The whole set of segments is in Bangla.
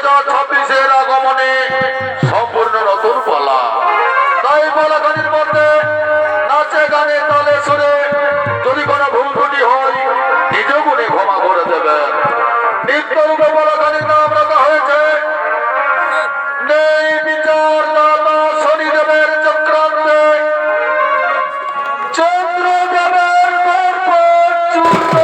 2026-এর আগমনে সম্পূর্ণ নতুন পালা। তাই পালাখানির মধ্যে নাচে গানে তালে সুরে যদি কোনো ভুল ত্রুটি হয় নিজ গুণে ক্ষমা করে দেবেন। নিত্যরূপে পালাখানির নাম রাখা হয়েছে নেই বিচার দাতা শনিদেবের চক্রান্তে চন্দ্রদেবের দর্প চূর্ণ।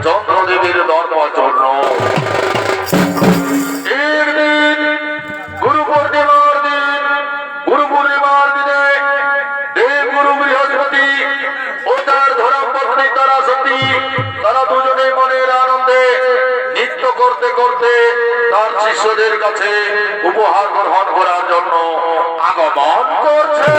চন্দ্রদেবের দর্পচূর্ণ। এর দিন গুরু পূর্ণিমার দিন, গুরু পূর্ণিমার দিনে দেবগুরু বৃহস্পতি ও তার ধর্মপত্নী তারা সতী তারা দুজনে মনের আনন্দে নৃত্য করতে করতে তার শিষ্যদের কাছে উপহার গ্রহণ করার জন্য আগমন করছে।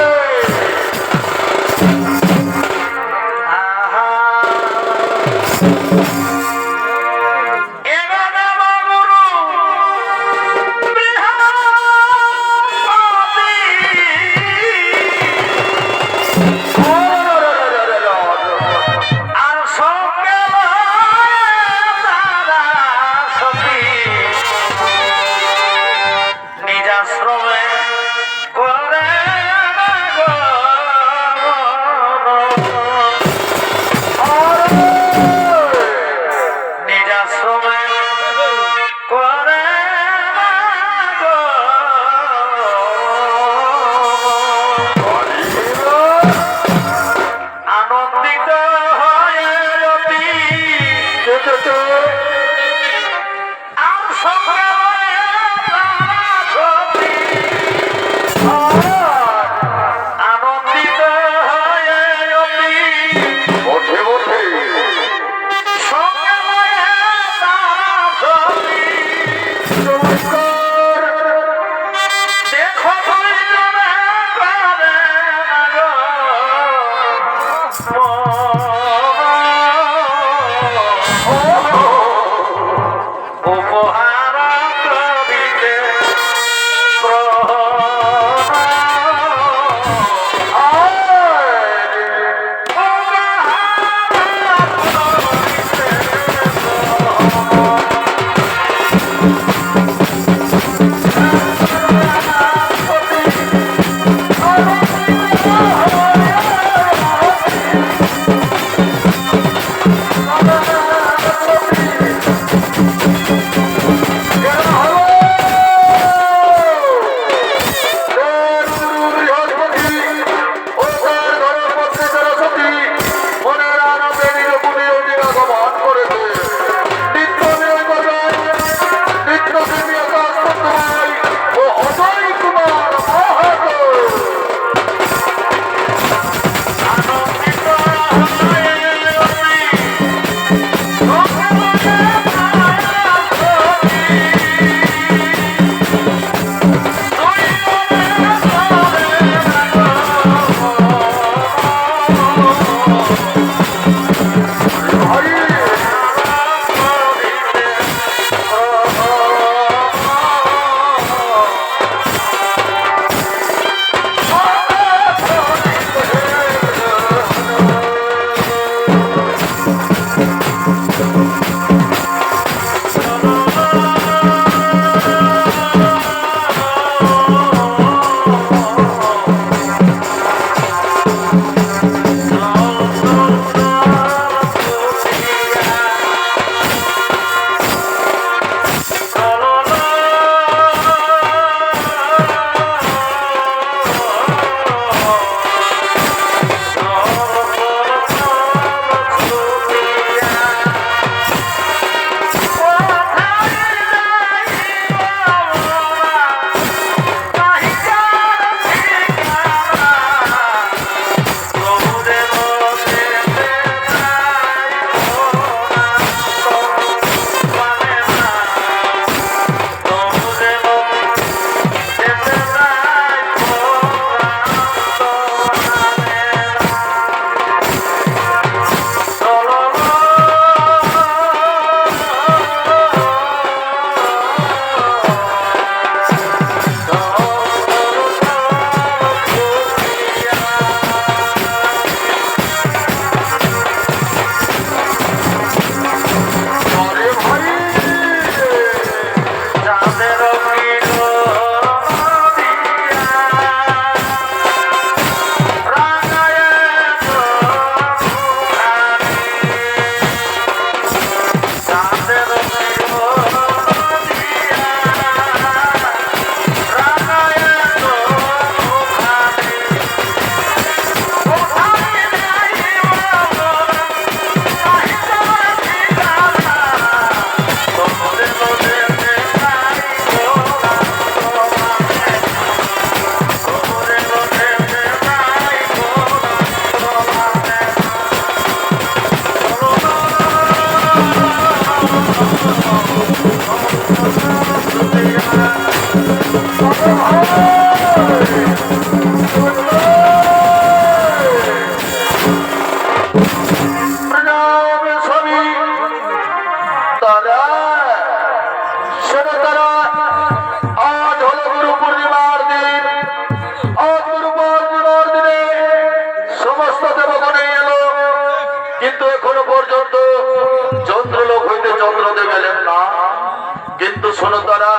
শোনো তারা,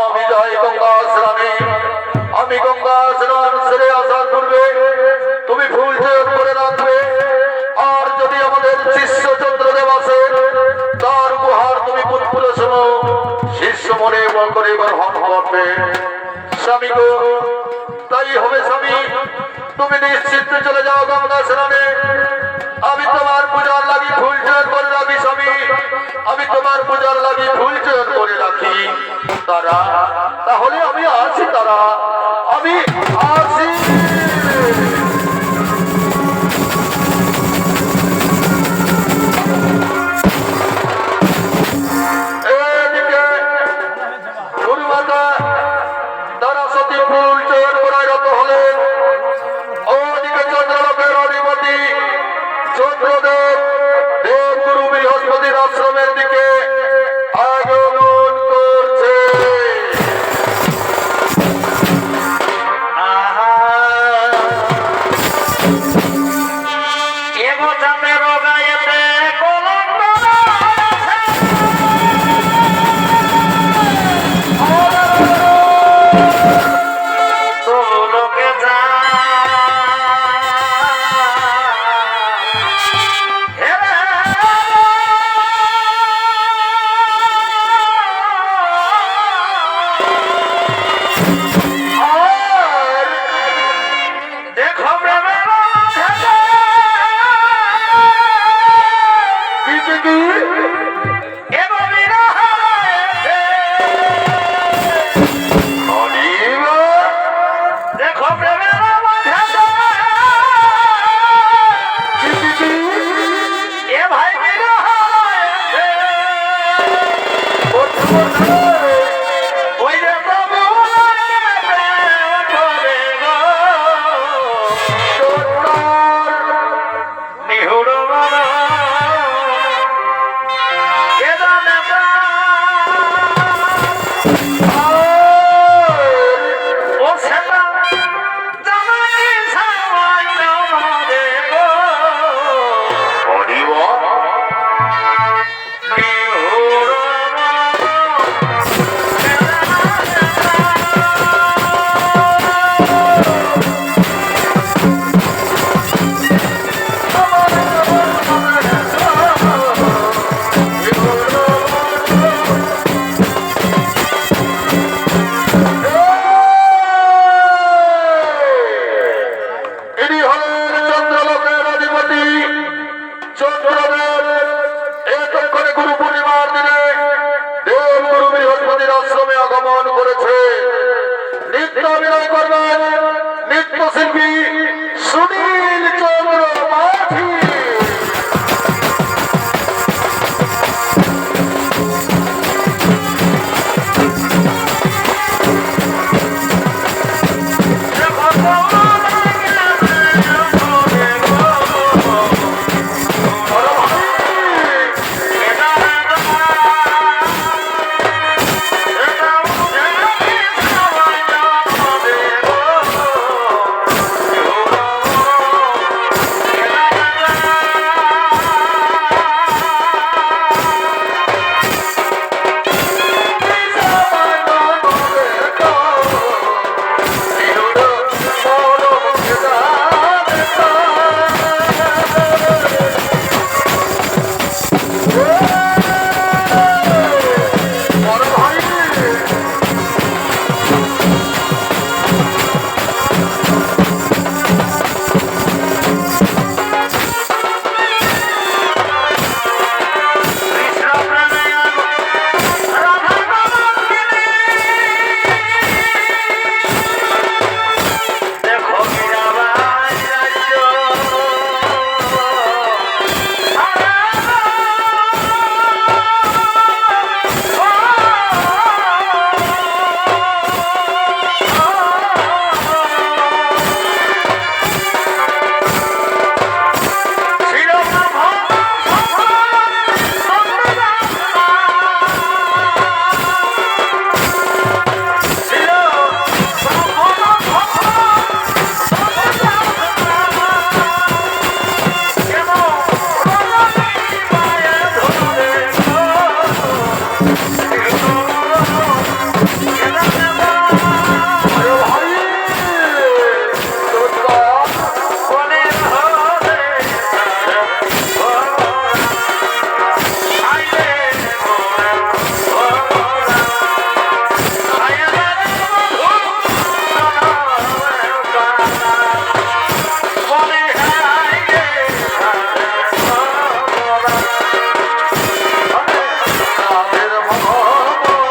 আমি যাই গঙ্গা স্নানে। আমি গঙ্গা স্নান সেরে আসার পূর্বে তুমি ফুল চয়ন করে রাখবে। আর যদি আমাদের শিষ্য চন্দ্রদেব আসে, তার উপহার তুমি পুত্র শোনো শিষ্য মনে করে গ্রহণ করবে। স্বামী গো, তাই হবে স্বামী। তুমি নিশ্চিন্তে চলে যাও গঙ্গা স্নানে। আমি তোমার পূজার লাগি ফুল চয়ন করে রাখি স্বামী। আমি তোমার পূজার লাগি ফুল চয়ন করে রাখি তারা। তাহলে আমি আসি তারা, আমি আসি। এদিকে গুরুমাতা তারা সতী ফুল চয়ন করায় রত হলেন। ওদিকে চন্দ্রলোকের অধিপতি চন্দ্রদেব দেবগুরু বৃহস্পতির আশ্রমের দিকে আগমন করছে। রাধের মোহন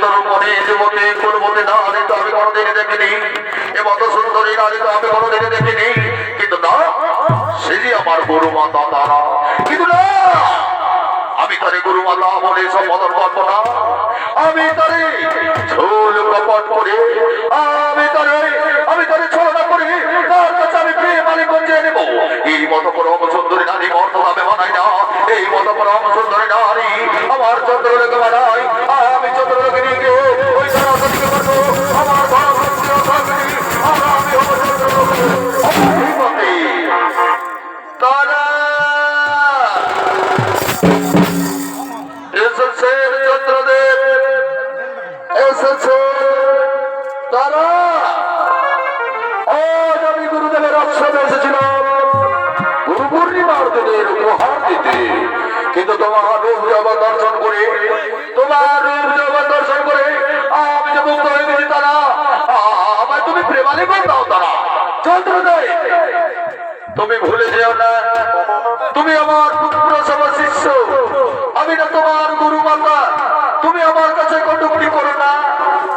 তরুণী যুবতী কুলবতী নারী তো আমি কোনোদিন দেখিনি, এ মত সুন্দরী নারী তো আমি কোনোদিন দেখিনি। কিন্তু না, সে যে আমার গুরু মাতা তারা। কিন্তু না, আমি তারে গুরু মাতা বলে সম্বোধন করবো না। আমি তারে ঝোল কপট করে, আমি তারে ছলনা করে তার কাছে আমি প্রেম আলিঙ্গন নেব। এই মত পরম সুন্দরী নারী মর্তভাবে বানায় না, এই মত পরম সুন্দরী নারী আমার চন্দ্রলোকে বানায়। আমি চন্দ্রলোকে নিয়ে গিয়ে ওই তারা সত্যি করবো আমার ধর্ম আর আমি হবো চন্দ্রলোকে তারা এসেছেন। চন্দ্রদেব এসেছে তারা। আজ আমি গুরুদেবের আশ্রমে এসেছিলাম গুরু পূর্ণিমার দিনের উপহার দিতে, কিন্তু তোমার রূপ জগৎ দর্শন করে, তোমার রূপ জগৎ দর্শন করে আমি যে মুক্ত হয়ে গেছি তারা। আমায় তুমি প্রেমালিঙ্গন দাও তারা। চন্দ্রদেব তুমি ভুলে যেও না, তুমি আমার পুত্র সম শিষ্য, আমি না তোমার গুরু মাতা। তুমি আমার কাছে কটূক্তি করো না।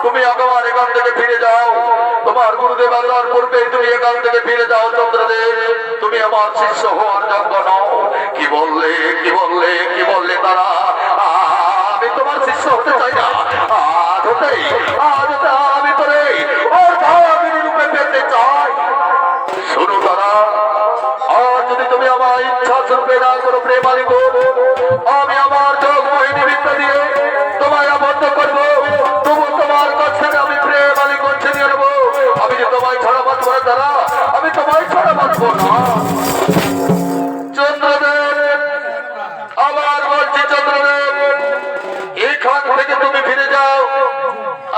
তুমি আবার এখান থেকে ফিরে যাও, তোমার গুরুদেব আসার পূর্বে তুমি এখান থেকে ফিরে যাও। চন্দ্রদেব তুমি আমার শিষ্য হওয়ার যোগ্য নও। কি বললে কি বললে কি বললে তারা? আমি তোমার শিষ্য হতে চাই না। আজ আমি তোরে ওর ভাবিনী রূপে পেতে চাই। শোনো তারা, আজ যদি তুমি আমার ইচ্ছা স্বরূপে না করো প্রেমালিঙ্গন, আমি আমার যোগ মোহিনী বিদ্যা দিয়ে তোমায় আবদ্ধ করবো। তবু তোমার কাছ থেকে আমি প্রেমালিঙ্গন ছিনিয়ে নেবো। আমি যে তোমায় ছাড়া বাঁচবো না তারা, আমি তোমায় ছাড়া বাঁচবো না। চন্দ্রদেব আবার বলছি, চন্দ্রদেব এখান থেকে তুমি ফিরে যাও।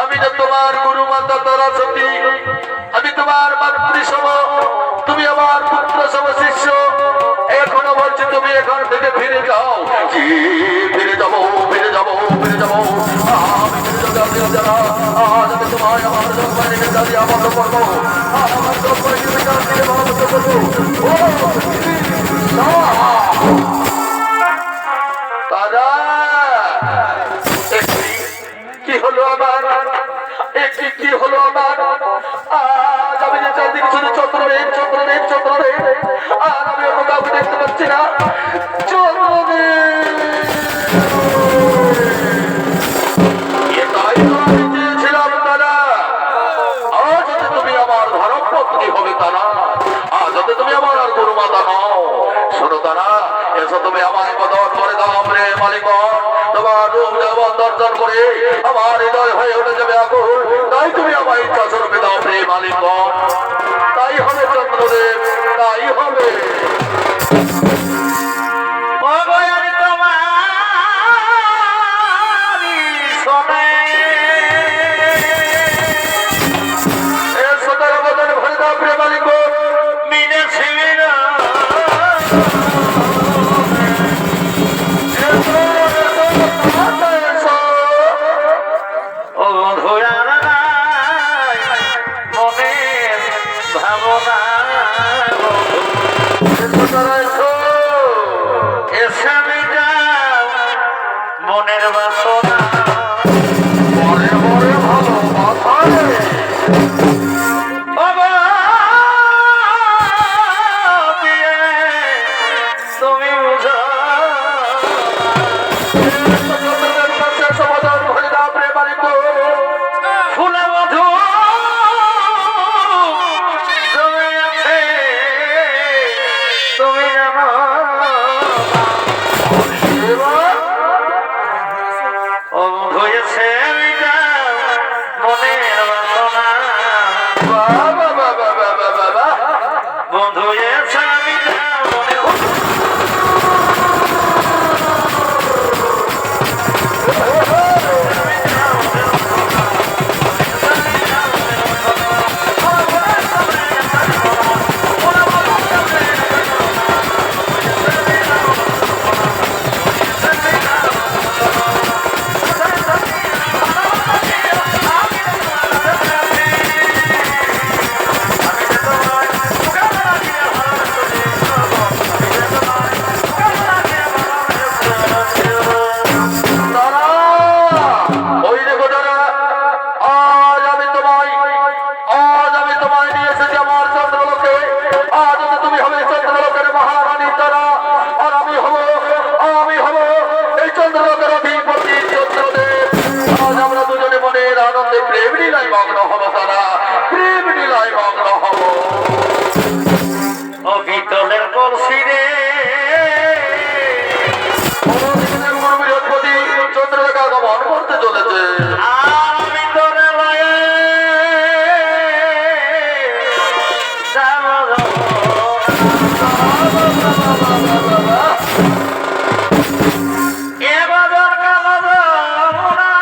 আমি যে তোমার গুরু মাতা তারা সতী, আমি তোমার মাতৃসম, তুমি আমার পুত্র সম শিষ্য। এখনো বলছি তুমি এখান থেকে ফিরে যাও। ফিরে যাবো ফিরে যাবো ফিরে যাবো। আমি ফিরে যাবো যারা। আজ আমি তোমায় আমার জন্মায় নিবেদন দিয়ে আবদ্ধ করবো। আমার জন্মায় নিবেদন দিয়ে আবদ্ধ করবো। তারা কি হলো আমার? কি হলো আমার? আজ আমি যে চারদিকে শুধু চন্দ্রদেব চন্দ্রদেব চন্দ্রদেব, আর আমি অন্য কাউকে দেখতে পাচ্ছি না। চন্দ্রদেব এটাই তো আমি চেয়েছিলাম তারা। আজ হতে তুমি আমার ধর্মপত্নী হবে তারা। আজ হতে তুমি আমার আর গুরু মাতা নও। শোনো তারা, এসো তুমি আমায় বদল করে দাও প্রেমালিঙ্গন। তোমার রূপ যৌবন দর্শন করে আমার হৃদয় হয়ে উঠে যাবে আকুল। তাই তুমি আমার ইচ্ছা স্বরূপে দাও প্রেমালিঙ্গন। তাই হবে চন্দ্রদেব, তাই হবে। এসো তারা বদল ভরে দাও প্রেমালিঙ্গন। মিনে ছিড়া মনের বাসনা মরে মরে ভালো তুমি বুঝা সমাধান ভরে দাও প্রেমালিঙ্গন। ফুলে মধু জমে আছে, তুমি জানো মনের আনন্দে প্রেম লীলায় মগ্ন হব তারা, প্রেম লীলায় মগ্ন হব। ও বিতলের কলসি রে গুরু বৃহস্পতি চন্দ্ররেখা আগমন করতে চলেছে। আমি তোরে লয়ে যাব এবার কালো যমুনা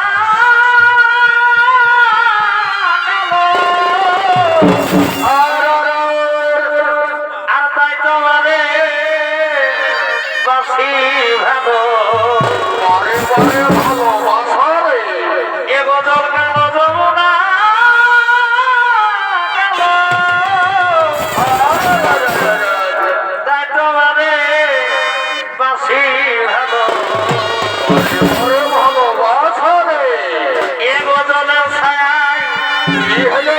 আর তাই তোমারে বাসি ভালো পরে পরে ভালোবাসা রে এ বদল কালো যমুনা তাই তোমারে বাসি ভালো পরে ভালোবাসা রে। এ বদলের ছায় কি হলো?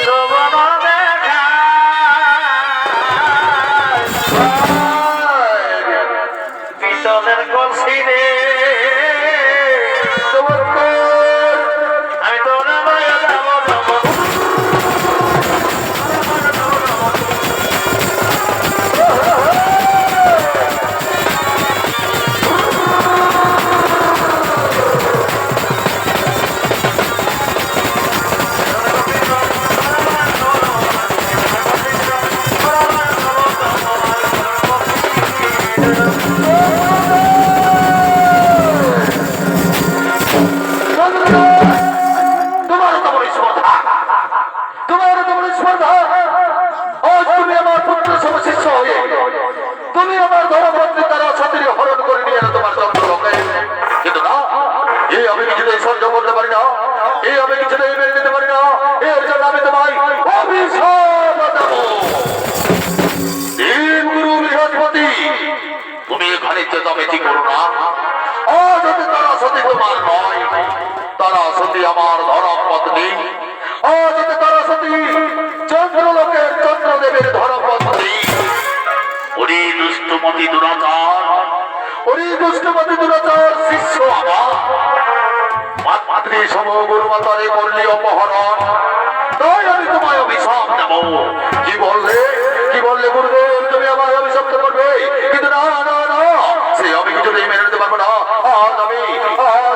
যৌবন দেখা পিতলের কলসি রে আমি তোরা লয়ে যাব তোমার তো বড় স্পর্ধা, তোমার তো বড় স্পর্ধা। আজ তুমি আমার পুত্র সমশিষ্য হয়ে তুমি আমার ধর্মপত্নী তারা ছাত্রী হরণ করে নিয়ে এলো তোমার চন্দ্রলোকে। কিন্তু না, এই আমি কিছুতেই সহ্য করতে পারি না, এই আমি কিছুতেই মেনে নিতে পারি না। এর জন্য আমি তোমায় অভিশাপ দেব। গুরু বৃহস্পতি, তুমি এখানে চেঁচামেচি করো না। আজ যদি তারা সতী তোমার নয়, তারা সতী আমার ধর্মপত্নী। আজ যদি তারা সতী চন্দ্রলোকের চন্দ্রদেবের ধর্মপত্নী। ওরে দুষ্টমতি দুরাচার, ওরে দুষ্টমতি দুরাচার শিষ্য আমার মাতৃ সম গুরু মাতারে করলি অপহরণ, তাই আমি তোমায় অভিশাপ দেব। কি বললে, কি বললে গুরুদেব, তুমি আমায় অভিশাপ করবে? কিন্তু না না না, সে আমি কিছুতেই মেনে নিতে পারবো না। আজ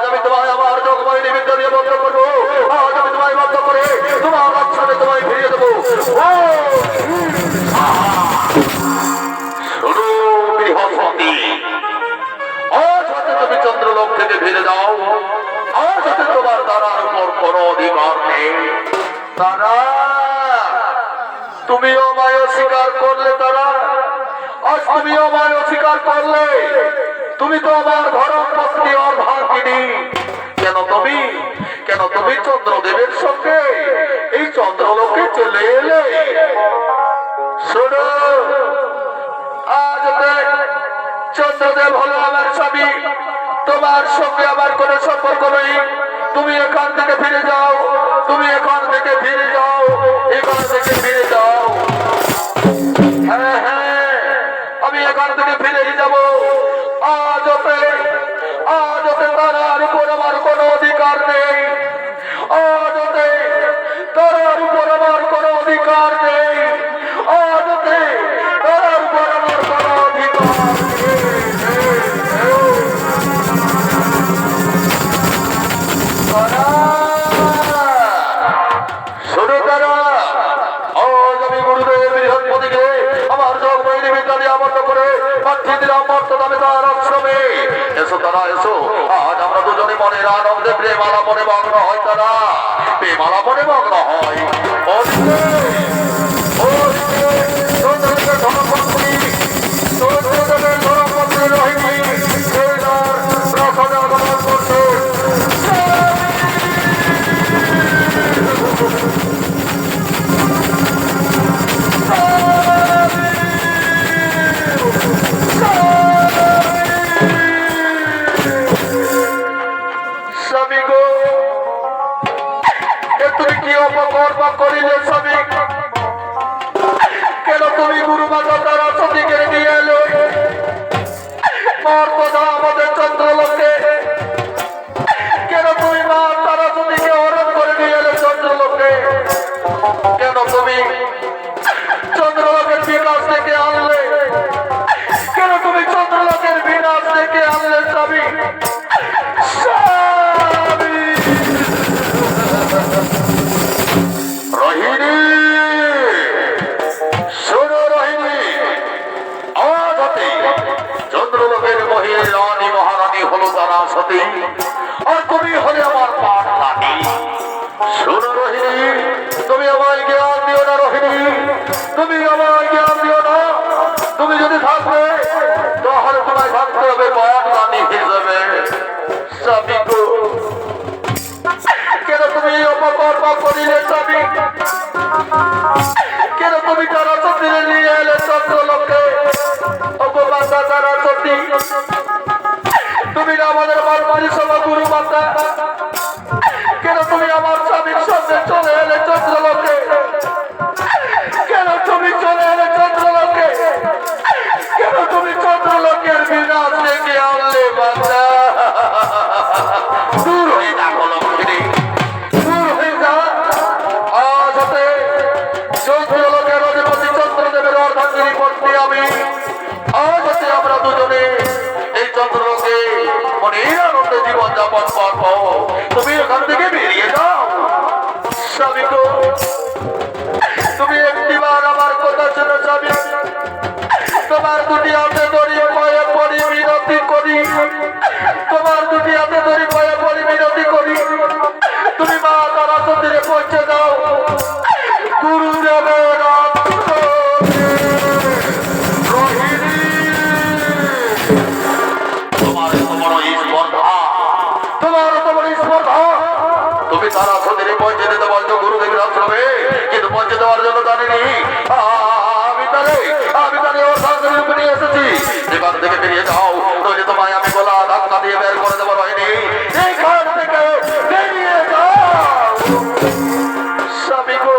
আমি তোমায় আমার জগময় নিমিত্ত দিয়ে বন্ধ করবো। আজ আমি তোমায় বন্ধ করে তোমার আচ্ছাদে তোমায় ফিরিয়ে দেবো। শুধু বৃহস্পতি, আজ হতে তুমি চন্দ্রলোক থেকে ফিরে যাও। আজ হতে তোমার তারার উপর কোনো অধিকার নেই। তারা, তুমিও আমায় অস্বীকার করলে। তারা, আজ তুমিও আমায় অস্বীকার করলে। তুমি তো আমার ধর্মপত্নী অর্ধাঙ্গিনী। কেন তুমি চন্দ্রদেবের সঙ্গে এই চন্দ্রলোকে চলে এলে? শোনো, আজ চন্দ্রদেব হলো আমার স্বামী, তোমার সঙ্গে আমার কোনো সম্পর্ক নেই। তুমি এখান থেকে ফিরে যাও, তুমি এখান থেকে ফিরে যাও, এখান থেকে ফিরে যাও। হ্যাঁ হ্যাঁ, আমি এখান থেকে ফিরে যাব। আজ হতে তারার উপর আমার কোনো অধিকার নেই। আজ হতে তারার উপর আমার কোনো অধিকার নেই। আজ হতে তারার উপর আমার কোনো অধিকার শুরু করা। আজ আমি গুরুদেব বৃহস্পতিকে আমার জগময় নিমিত্ত দিয়ে আবদ্ধ করে পাঠিয়ে দিলাম মর্তদামে তার আশ্রমে। এসো তারা, এসো। আজ আমরা দুজনে মনের আনন্দে প্রেমালা মনে মগ্ন হয়। তারা প্রেমালা মনে মগ্ন হয়। ধর্মপত্নী রহিনী প্রসাদে আগমন করছে। স্বামী গো, তুমি কি অপকর্ম করিলে স্বামী? কেন তুমি গুরু মাতা তারা সতীকে নিয়ে এলো মর্তদা আমাদের চন্দ্রলোকে? কেন তুমি মা তারা সতীকে হরণ রোহিণী তুমি আমায় জ্ঞান দিও না রোহিণী তুমি আমায় জ্ঞান দিও না তুমি যদি থাকবে তাহলে তোমায় থাকতে হবে বাগদানি হিসেবে স্বামী গো কেন তুমি অপকর্ম করিলে স্বামী কেন তুমি তারা চন্দ্রে নিয়ে এলে চন্দ্রলোকে অপমাতা তারা সতী তুমি না আমাদের বারবারি সভা গুরু মাতা কেন তুমি আমার স্বামীর সামনে চলে এলে চন্দ্রলোকে কেন তুমি চলে এলে চন্দ্রলোকে কেন তুমি চন্দ্রলোকের বিনাশ ডেকে আনলে বাচ্চা দূর হয়ে থাকো লক্ষ্মী দূর হয়ে যা আজ হতে চন্দ্রলোকের অধিপতি চন্দ্রদেবের অর্ধাঙ্গিনী পত্নী আমি আজ হতে আমরা দুজনে এই চন্দ্রলোকে মনের আনন্দে জীবন যাপন করবো তুমি এখান থেকে বেরিয়ে যাও স্বামী গো তুমি একটিবার আমার কথা শুনে স্বামী তোমার দুটি হাতে দড়িয়ে পায়ে পড়ি মিনতি করি তোমার দুটি হাতে দড়ি পায়ে পড়ি মিনতি করি তুমি মা তারা মন্দিরে পৌঁছে দাও গুরুদেবের তুমি তারা সন্ধিরে পৌঁছে দিতে বলছো গুরুদেবের আশ্রমে কিন্তু পৌঁছে দেওয়ার জন্য জানিনি আমি তারে ওর সাথে নিয়ে এসেছি এবার থেকে বেরিয়ে যাও নইলে তোমায় আমি গলা ধাক্কা দিয়ে বের করে দেবো হয়নি এইখান থেকে বেরিয়ে যাও স্বামী গো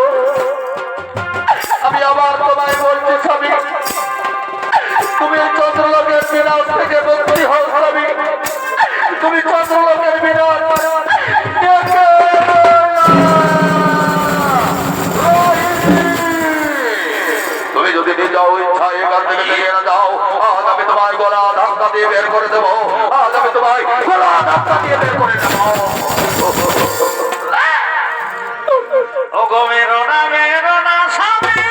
আমি আবার তোমায় বলছি স্বামী তুমি চন্দ্রলোকের বিনাশ থেকে মুক্তি হও স্বামী তুমি চন্দ্রলোকের বিনাশ তুমি যদি যাও ইচ্ছা এখান থেকে বেরিয়ে না যাও আজ আমি তোমায় গলা ধাক্কা দিয়ে বের করে দেবো আজ আমি তোমায় গলা ধাক্কা দিয়ে বের করে দেবো ও গো মেরো না স্বামী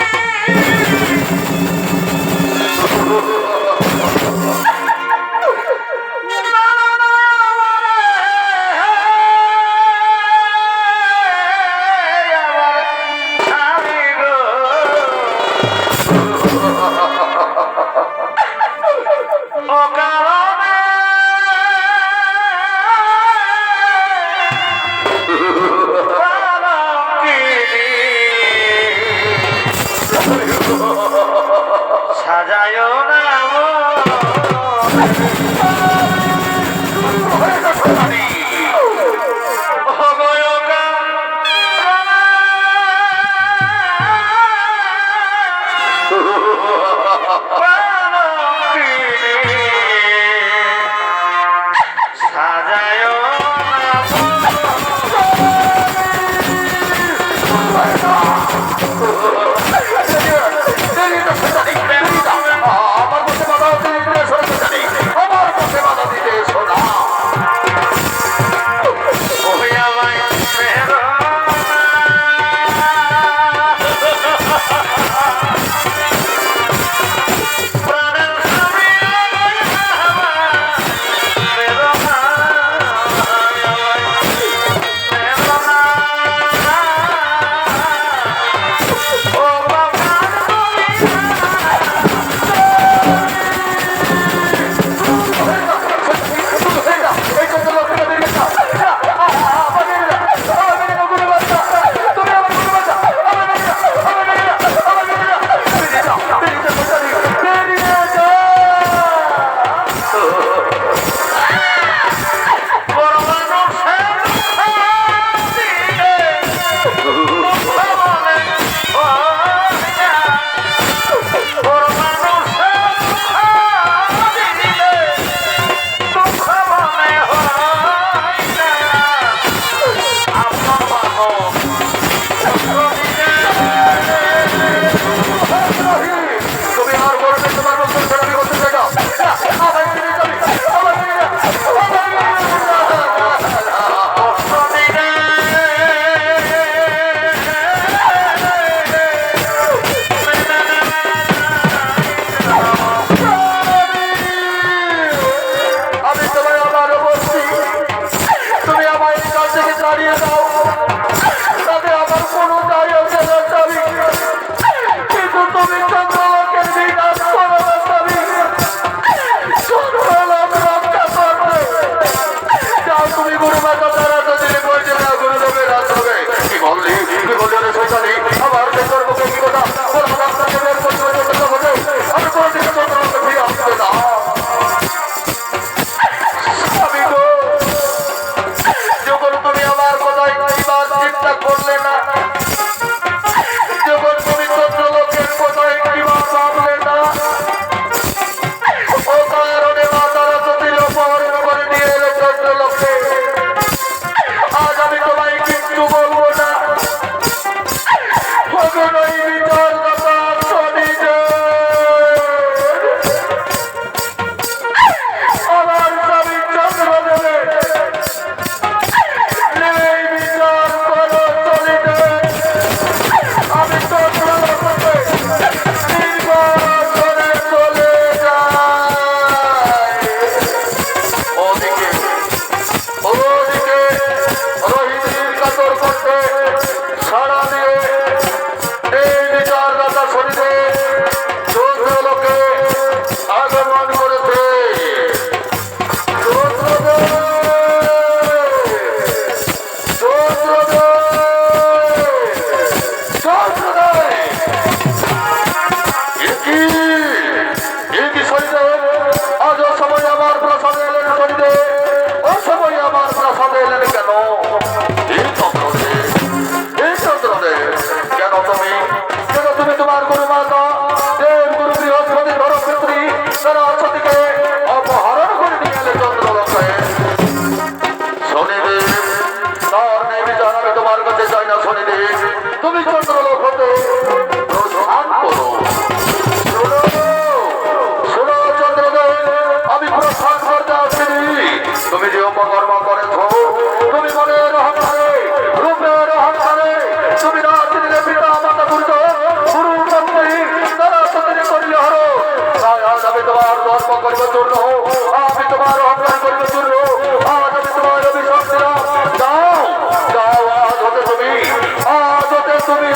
তুমি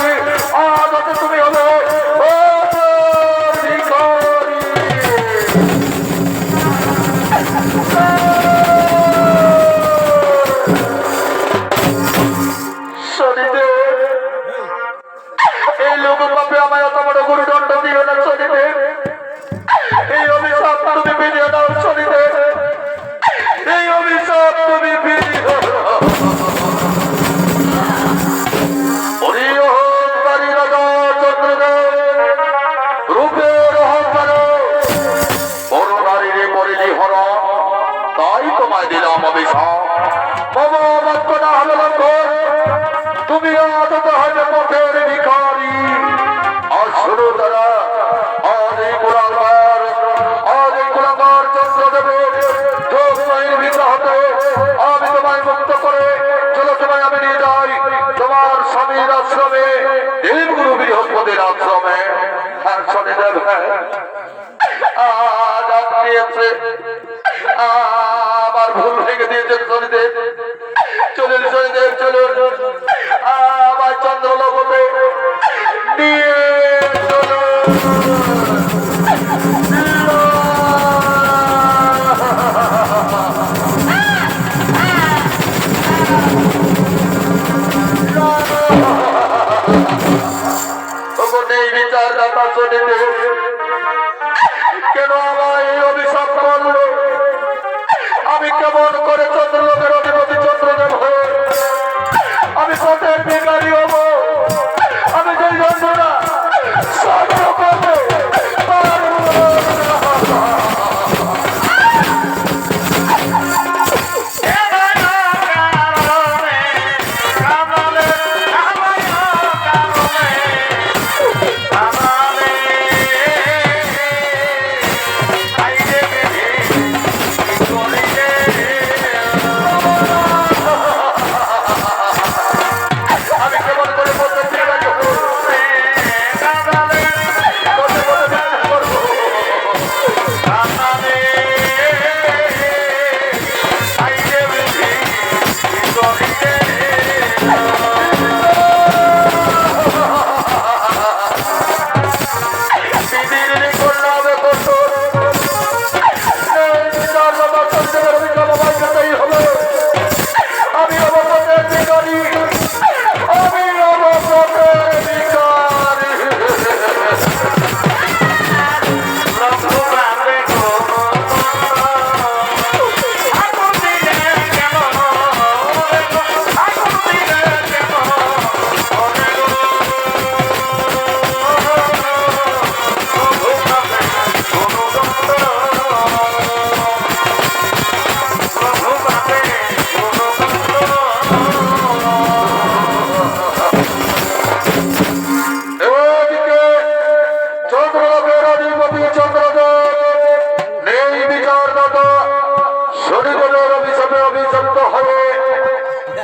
আজ হতে তুমি হবে ওটার ভিখারি। শনিদেব এই লোক পাপে আমায় অত বড় গুরুদণ্ড দিও না শনিদেব, এই অভিশাপ তুমি ফিরিয়ে দাও শনিদেব, এই অভিশাপ তুমি ফিরিয়ে দাও। হরি অহংকারী রাজা চন্দ্রদেব রূপের অহংকার বড় নারীরে করিলি হরণ, তাই তোমায় দিলাম অভিশাপ। বাবা বাক্য না হলে লঙ্ঘন, তুমি আজ হবে পথের ভিখারি। আর শুরু তারা আজ এই কুলাঙ্গার চন্দ্রদেবের যোগমায়ের বিগ্রহ হতে আমি তোমায় মুক্ত করে চলো তোমায় আমি নিয়ে যাই তোমার স্বামীর আশ্রমে, দেবগুরু বৃহস্পতির আশ্রমে। হ্যাঁ শনিদেব, আজ আপনিয়েছে আমার ভুল ভেঙে দিয়েছেন শনিদেব। চলুন শনিদেব চলুন, আমার চন্দ্রলোকতে নিয়ে চলুন। নেই বিচারদাতা শনিদেব, কেন আমার এই অভিশাপ করলো? আমি কেমন করে চন্দ্রলোকের অধিপতি চন্দ্রদেব হয়ে আমি পথের ভিখারি হব? আমি যেই যন্ত্রণা সহ্য করতে পারবো না।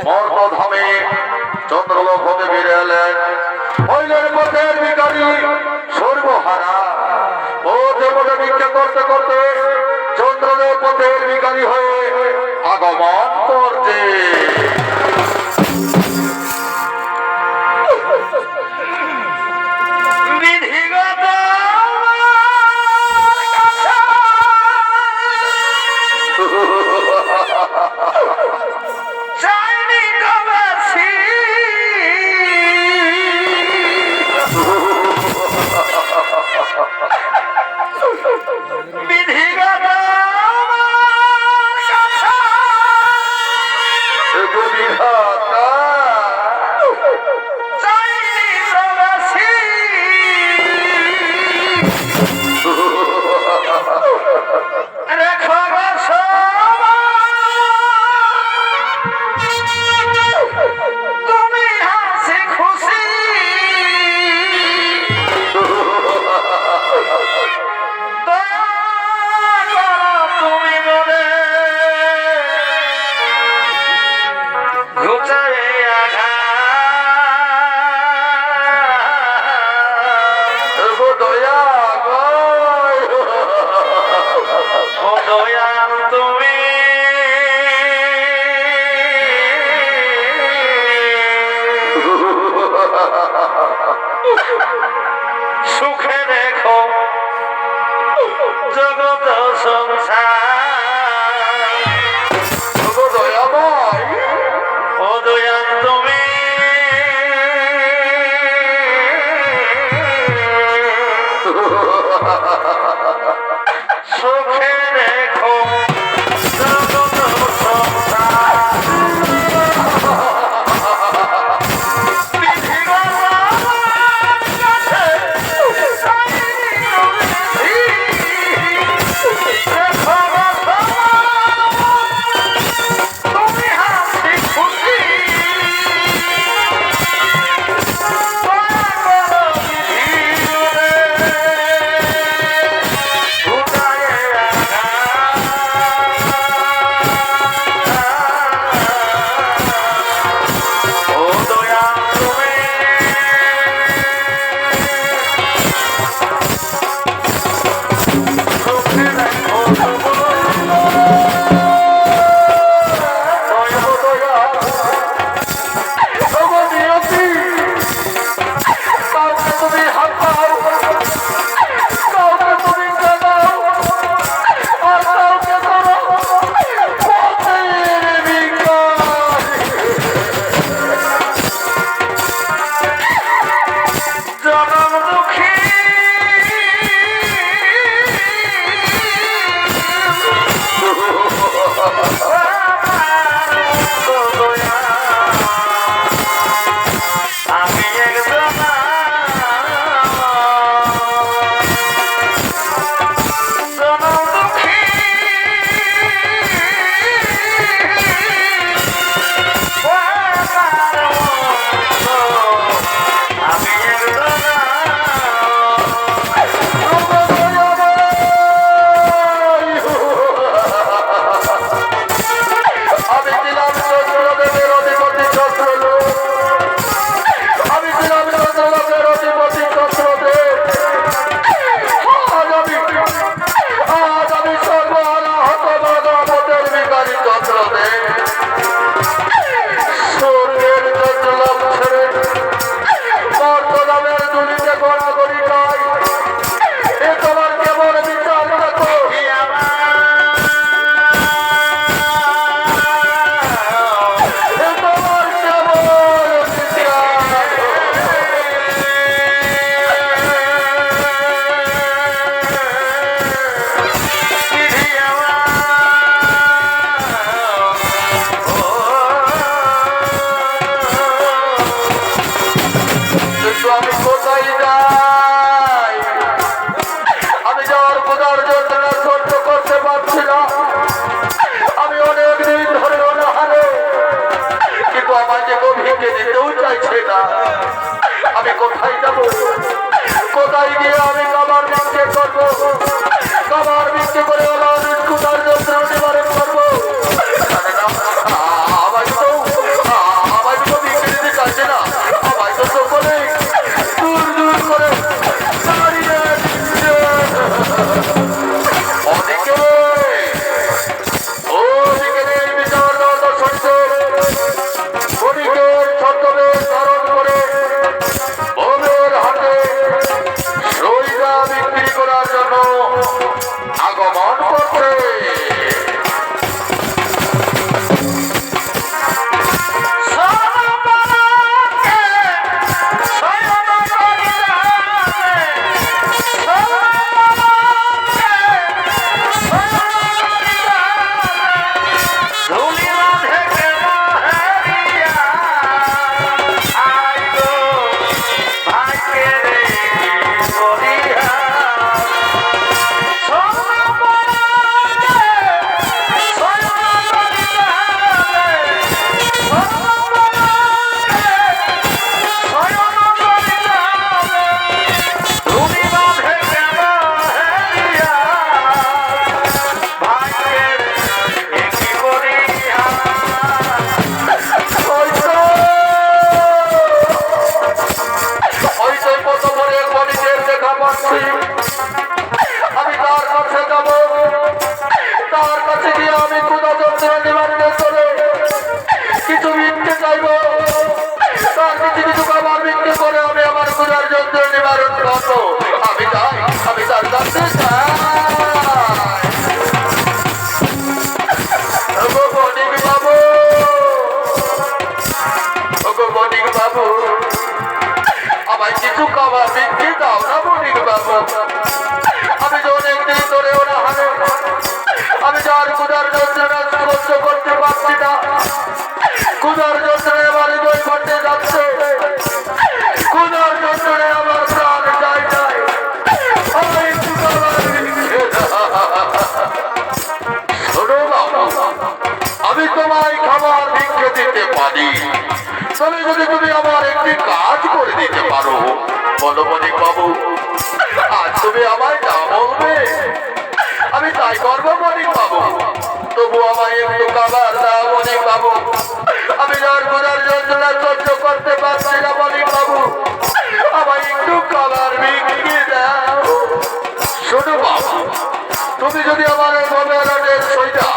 মর্তধামে চন্দ্রলোক হতে ফিরে এলেন, হইলেন পথের ভিখারি সর্বহারা। পথে পথে ভিক্ষা করতে করতে চন্দ্রদেব পথের ভিখারি হয়ে আগমন করছে। সুখে দেখো জগত সংসার। ওগো দয়াময়, ও দয়াল তুমি সুখে দেখো জগত সংসার। আমি কোথায় যাব, কোথায় গিয়ে আমি খাবার বিক্রি করবো, খাবার বিক্রি করে আমার ক্ষুধার যন্ত্র নিবারণ করবো। আমায় তো বিক্রি দিতে চাইছে না, আমায় তো সকলে দূর দূর করে দাঁড়িয়ে দিচ্ছে। ওদিকে এই বিচার দর্শকদের ক্ষণিকের ছদ্মবেশ ধারণ করে ভোগের হাতে রইজা বিক্রি করার জন্য আগমন করছে। আমি তার কাছে যাব, তার কাছে গিয়ে আমি ক্ষুধা যন্ত্রণা নিবারণের করে কিছু বিকতে চাইব, তার কিছু কিছু খাবার বিকতে ক্ষুধার যন্ত্র নিবারণ করো। আমি তার কাছে চাই। ওগো বণিক বাবু, ওগো বণিক বাবু, আমায় কিছু খাবার বিক্রি দাও না বণিক বাবু। আমি যে অনেকদিন ধরে ওরা হারে, আমি যার ক্ষুধার যন্ত্রণা সহ্য করতে পারছি না। ক্ষুধার যন্ত্রণে আমার হৃদয় ফাটে যাচ্ছে, ক্ষুধার যন্ত্রণে আমার প্রাণ যায় যায়। আমায় একটু খাবার বিক্রি দাও। শোনো বাবা, আমি তোমায় খাবার ভিক্ষে দিতে পারি, তবে যদি তুমি আমার একটি কাজ করে দিতে পারো। বলো বণিক বাবু, আজ তুমি আমায় না বলবে, আমি তাই করবো বণিক বাবু। তবু আমায় একটু খাবার দাও বণিক বাবু। আমি যার ক্ষুধার যন্ত্রণা সহ্য করতে পারছি না বণিক বাবু, আমায় একটু খাবার বিক্রি দাও। শোনো বাবা, তুমি যদি আমার এই ভবেরাটের সইটা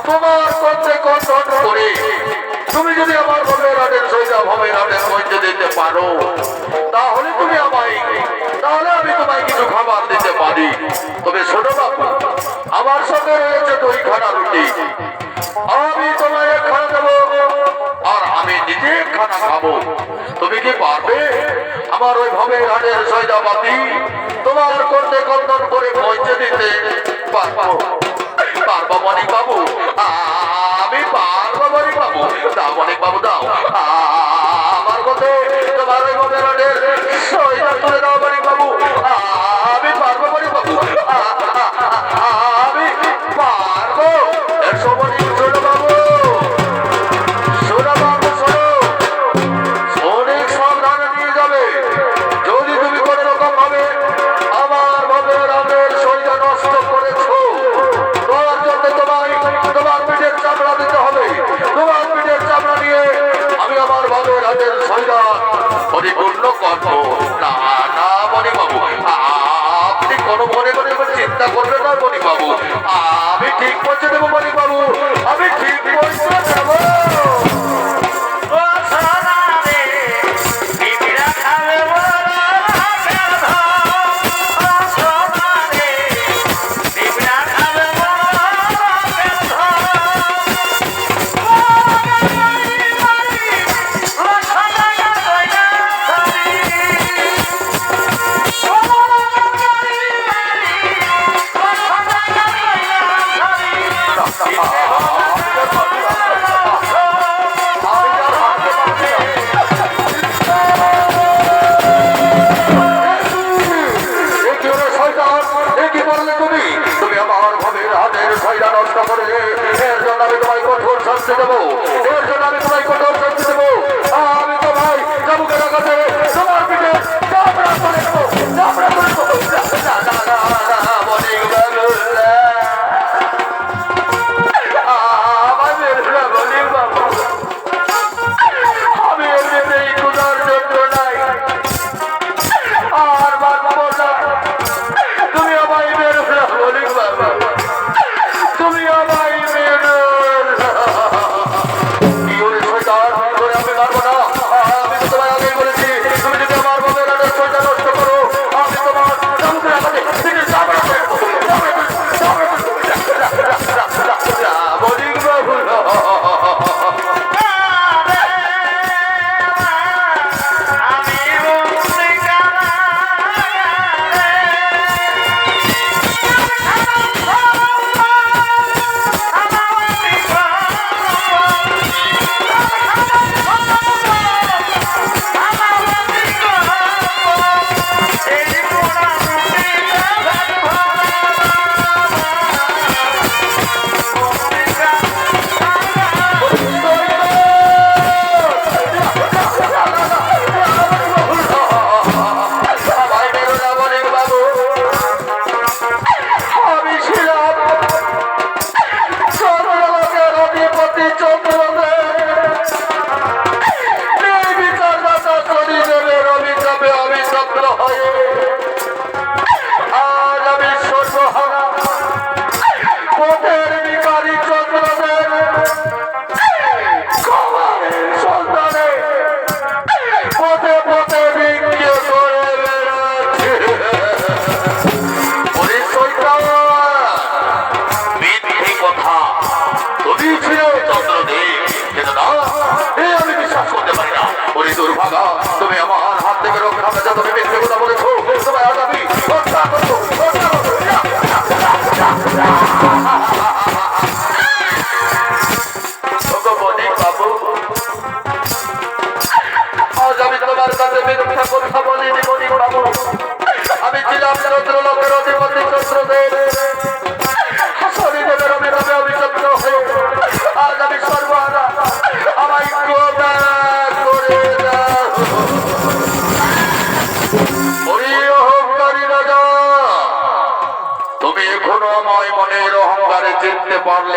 তোমার করতে কন্ট্রোল করে, তুমি যদি আমার ভবেরাটের সইটা ভবেরাটের মধ্যে দিতে পারো, তাহলে তুমি আমায়, তাহলে আমি তোমায় কিছু খাবার দিতে পারি। তবে শোনো বাবু, আমার সঙ্গে রয়েছে 2খানা রুটি, আমি তোমায় 1খানা দেবো আর আমি নিজে 1খানা খাবো। তুমি কি পারবে আমার ওই ভবেরাটের সইদাবাতি তোমার করতে কন্ট্রোল করে পৌঁছে দিতে? পারবো বণিক বাবু, আমি পারবো বণিক বাবু। দাও বণিক বাবু দাও, আমার কথা তোমার ওই ভবেরাটের সইটা তুলে দাও বণিক বাবু। আমি পারবো বণিক বাবু, আমি পারবো। এসো বণিক, শোনো বাবু, শোনো বাবু, শোনো, অনেক সাবধানে নিয়ে যাবে। যদি তুমি কোনো রকম ভাবে আমার ভবেরাটের সইটা নষ্ট করেছো, তোমার জন্য তোমার পিঠের চামড়া দিতে হবে। তোমার পিঠের চামড়া নিয়ে আমি আমার ভবেরাটের সইটা পরিপূর্ণ করবো। না না বণিক বাবু, আপনি কোনো মনে করে চিন্তা করবেন না বণিক বাবু, আমি ঠিক পৌঁছে দেবো বণিক বাবু, আমি ঠিক পৌঁছে দেবো। ও সোনারে পিপিরা খাবে বড় পেট ধর। ও সোনারে পিপিরা খাবে বড় পেট ধর। ও গরি গরি ও সোনারে দইনা ধরি। ও গরি গরি ও সোনারে দইনা ধরি।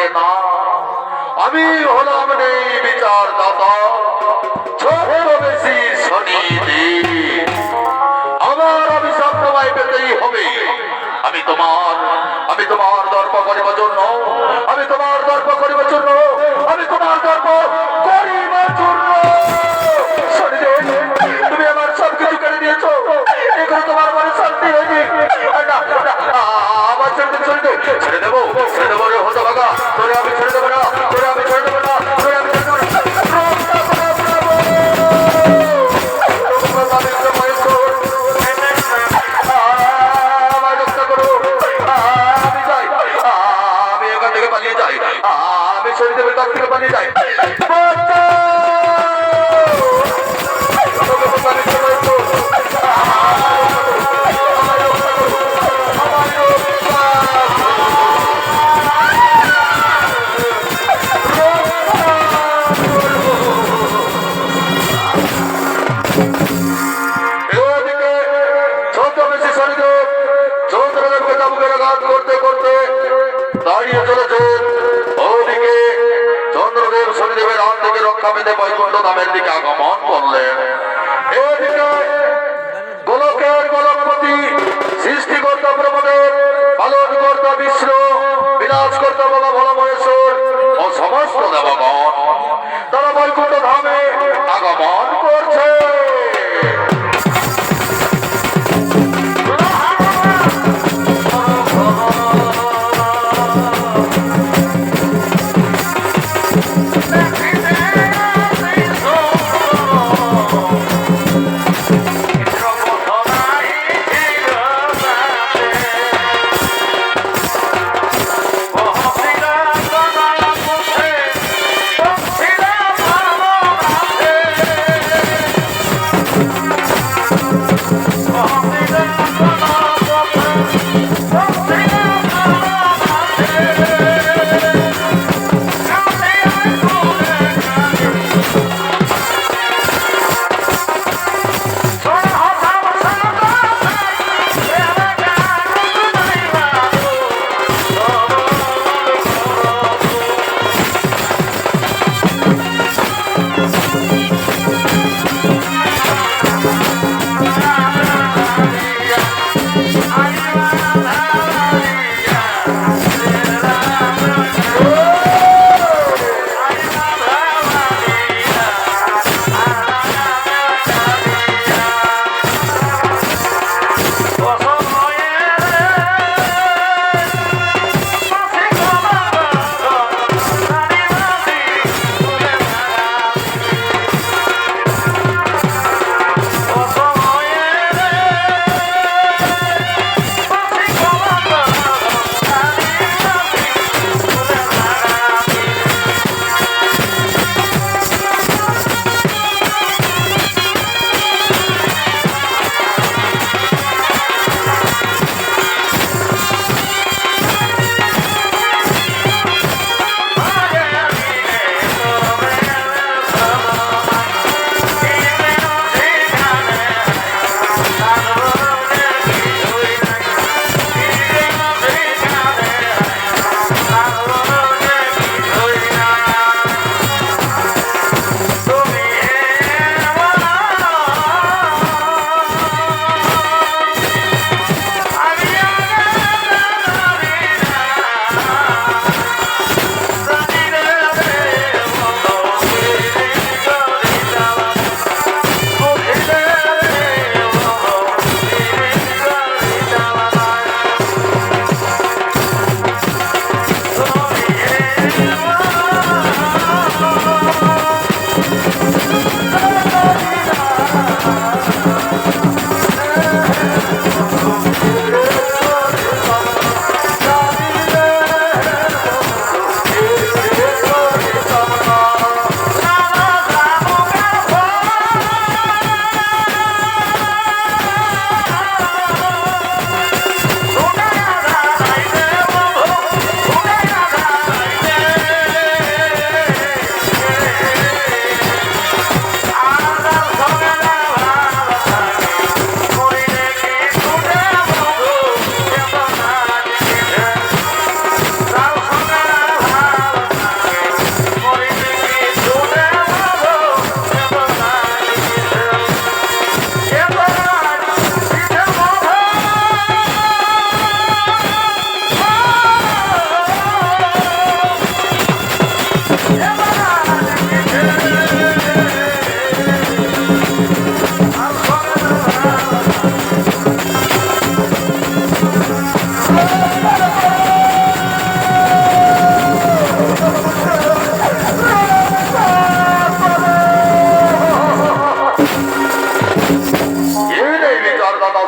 নেতা, আমি হলাম এই বিচারদাতা, ছদ্মবেশী শনিদেব। আমার অভিশাপ তোমায় পেতেই হবে। আমি তোমার দর্প করিবার জন্য, আমি তোমার দর্প করিবার জন্য, আমি তোমার দর্প করিবার জন্য। শনিদেব, তুমি আমার সবকিছু কেড়ে দিয়েছো, এগুলো তোমার মনে শান্তি হয়নি। না, আমার ছেড়ে দেবো রে হতভাগা, তোরে আমি ছেড়ে দেবো না, তোরে আমি ছেড়ে দেবো না, তোরে আমি ছেড়ে দেবো না। আমার রক্ষা করো, আমি যাই, আমি এখান থেকে পালিয়ে যাই, আমি শনিদেবের কাছ থেকে পালিয়ে যাই। রক্ষা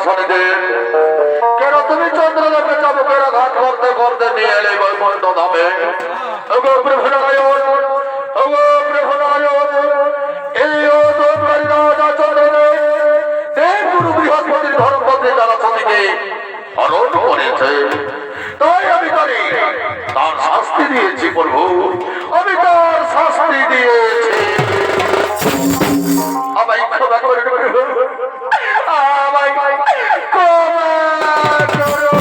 শনিদেব, কেন তুমি চন্দ্রদেবকে চাবুকের আঘাত করতে করতে নিয়ে এলে বৈকুণ্ঠ ধামে? ওগো প্রভু নারায়ণ, ওগো প্রভু নারায়ণ, এই অদূরকারী রাজা চন্দ্রদেব দেবগুরু বৃহস্পতির ধর্মপত্নী তারা সতীকে হরণ করেছে। তাই আমি তার শাস্তি দিয়েছি প্রভু, আমি তার শাস্তি দিয়েছি। আমায় ক্ষমা করে দেবেন, আমায় ক্ষমা করো।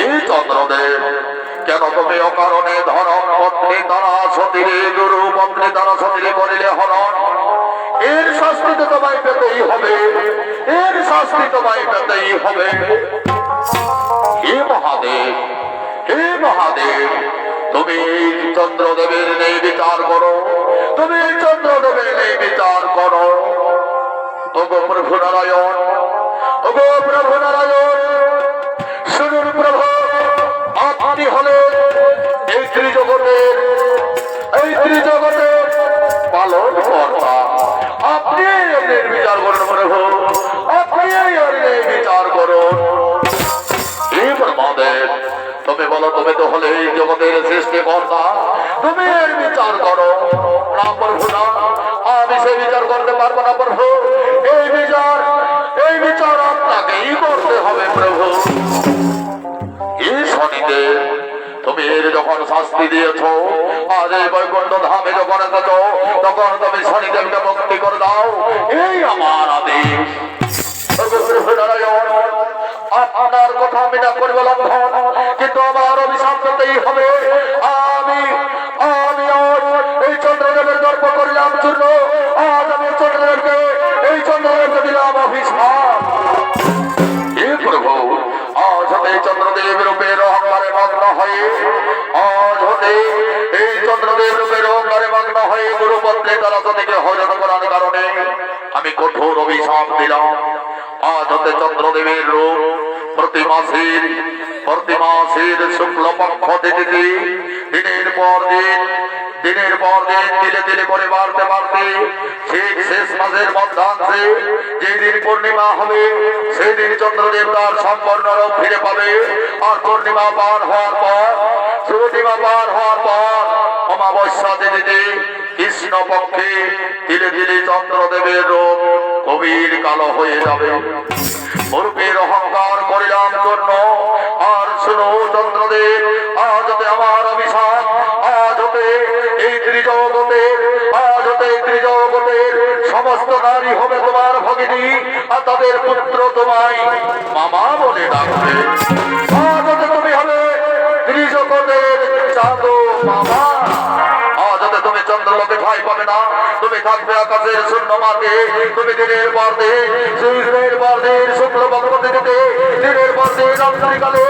এই চন্দ্রদেব, কেন তুমি অকারণে ধরম পত্নী তারা সতীরে গুরু পত্নী তারা সতীরে করিলে হরণ? এর শাস্তি তো তোমায় পেতেই হবে, এর শাস্তি তোমায় পেতেই হবে। হে মহাদেব, হে মহাদেব, তুমি চন্দ্রদেবের নেই বিচার করো, তুমি চন্দ্রদেবের নেই বিচার করো। ওগো প্রভু নারায়ণ, ওগো প্রভু নারায়ণ, শুনুন প্রভু, আপনি হলেন এই ত্রিজগতের পালন কর্তা। আপনি এর বিচার করুন প্রভু, আপনি এর বিচার করুন। হে ব্রহ্মদেব, তুমি বলো, তুমি তো হলে এই জগতের সৃষ্টিকর্তা, তুমি এর বিচার করো। না প্রভু না, আমি সে বিচার করতে পারবো না প্রভু, এই বিচার আপনাকেই করতে হবে প্রভু। এই শনিদেব, তুমি এর যখন শাস্তি দিয়েছ, আজ এই বৈকুণ্ঠ ধামে যখন এসেছ, তখন তুমি শনিদেবকে মুক্তি করে দাও, এই আমার আদেশ। আপনার কথা আমি না করবো লঙ্ঘন, কিন্তু আমার অভিশাপ পেতেই হবে। আমি এই চন্দ্রদেবের গর্ব করিলাম চূর্ণ, আজ আমি চন্দ্রদেবকে দিলাম অভিশাপ। হে প্রভু, আজ হতে চন্দ্রদেব রূপের অহংকারে মগ্ন হয়ে, আজ হতে এই চন্দ্রদেব রূপের অহংকারে মগ্ন হয়ে গুরুপত্রে তারা সতীকে হয়রান করার কারণে আমি কঠোর অভিশাপ দিলাম। আজ হতে চন্দ্রদেবের রূপ প্রতি মাসের শুক্লপক্ষ তিথিতে দিনের পর দিন ধীরে ধীরে করে বাড়তে ঠিক শেষ মাসের মধ্যাংশে যেদিন পূর্ণিমা হবে, সেদিন চন্দ্রদেব তার সম্পূর্ণ রূপ ফিরে পাবে। আর পূর্ণিমা পার হওয়ার পর অমাবস্যা তিথিতে কৃষ্ণ পক্ষে ধীরে ধীরে চন্দ্রদেবের রূপ গভীর কালো হয়ে যাবে। মূর্খের অহংকার করিলাম জন্য। আর শুনো চন্দ্রদেব, আজ হতে আমার অভিশাপ, আজ হতে এই ত্রিজগতের সমস্ত নারী হবে তোমার ভগিনী, আর তাদের পুত্র তোমায় মামা বলে ডাকবে। আজ হতে তুমি হবে ত্রিজগতের চাঁদো মামা। আজ হতে তুমি চন্দ্রলোকে ঠাঁই পাবে না, তুমি থাকবে আকাশের শূন্য মাঠে। তুমি দিনের পর দিন শুক্লপক্ষ তিথিতে, দিনের পর দিন রাত্রিকালে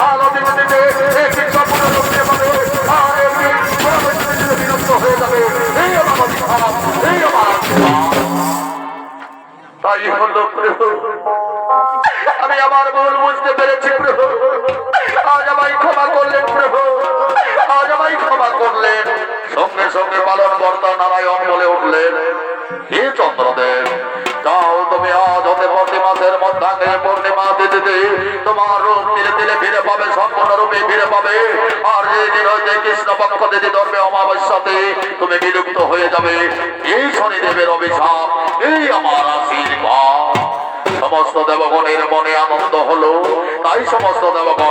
আলো তিথিতে একদিন সম্পূর্ণ রূপে পাবে, আর একদিন বিরক্ত হয়ে যাবে। এই আমার অভিশাপ, এই আমার অভিশাপ। তাই হলো প্রভু, আমি আমার ভুল বুঝতে পেরেছি প্রভু, আজ আমায় ক্ষমা করলেন প্রভু, আজ আমায় ক্ষমা করলেন। সঙ্গে সঙ্গে পালন কর্তা নারায়ণ বলে উঠলেন, হে চন্দ্রদেব, যাও তুমি আজ হতে প্রতি মাসের মধ্যাঙ্গে পূর্ণিমা তিথিতে তোমার রূপ ধীরে ধীরে ফিরে পাবে, সম্পূর্ণ রূপে ফিরে পাবে। আর যেদিন হইতে কৃষ্ণপক্ষ তিথি ধরবে অমাবস্যাতে তুমি বিলুপ্ত হয়ে যাবে। এই শনিদেবের অভিশাপ, এই আমার আশীর্বাদ। সমস্ত দেবগণের মনে আনন্দ হলো, তাই সমস্ত দেবগণ